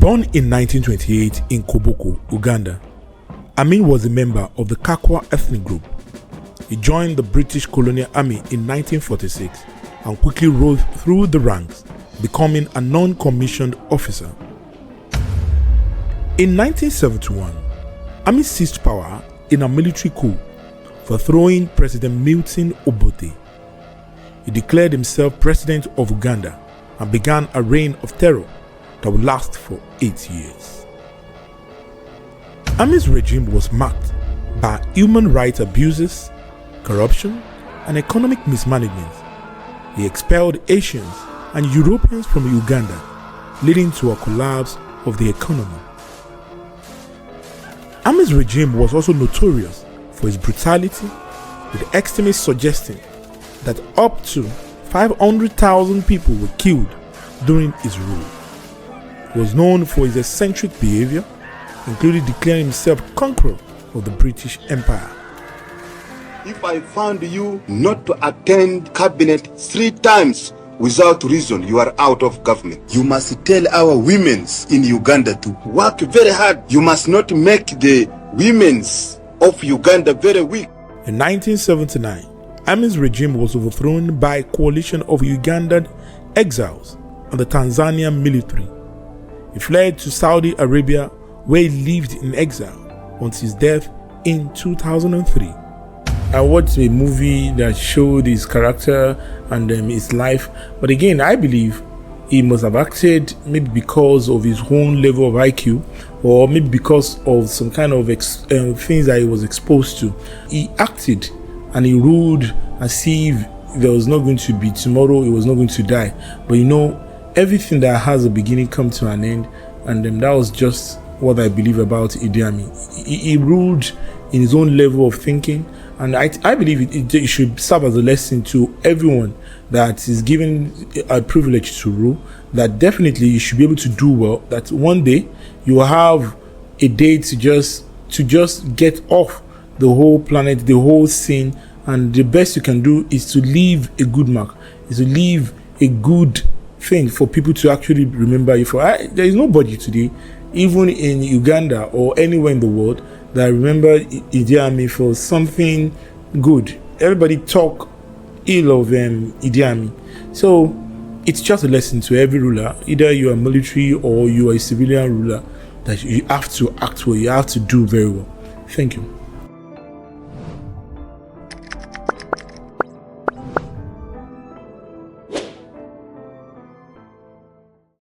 Born in 1928 in Koboko, Uganda, Amin was a member of the Kakwa ethnic group. He joined the British colonial army in 1946 and quickly rose through the ranks, becoming a non-commissioned officer. In 1971, Amin seized power in a military coup for throwing President Milton Obote. He declared himself president of Uganda and began a reign of terror that would last for 8 years. Amin's regime was marked by human rights abuses, corruption, and economic mismanagement. He expelled Asians and Europeans from Uganda, leading to a collapse of the economy. Amin's regime was also notorious for its brutality, with extremists suggesting that up to 500,000 people were killed during his rule. He was known for his eccentric behavior, including declaring himself conqueror of the British Empire. If I found you not to attend cabinet 3 times without reason, you are out of government. You must tell our women in Uganda to work very hard. You must not make the women of Uganda very weak. In 1979, Amin's regime was overthrown by a coalition of Ugandan exiles and the Tanzanian military. He fled to Saudi Arabia, where he lived in exile until his death in 2003. I watched a movie that showed his character and his life, but again, I believe he must have acted maybe because of his own level of IQ, or maybe because of some kind of things that he was exposed to. He acted and he ruled as if there was not going to be tomorrow, he was not going to die. But everything that has a beginning comes to an end, and that was just what I believe about Idi Amin. He ruled in his own level of thinking, and I believe it should serve as a lesson to everyone that is given a privilege to rule, that definitely you should be able to do well, that one day you will have a day to just get off the whole planet, the whole scene, and the best you can do is to leave a good mark, is to leave a good thing for people to actually remember you for. There is nobody today, even in Uganda or anywhere in the world, that remember Idi Amin for something good. Everybody talk ill of Idi Amin. So it's just a lesson to every ruler, either you are military or you are a civilian ruler, that you have to act well, you have to do very well. Thank you.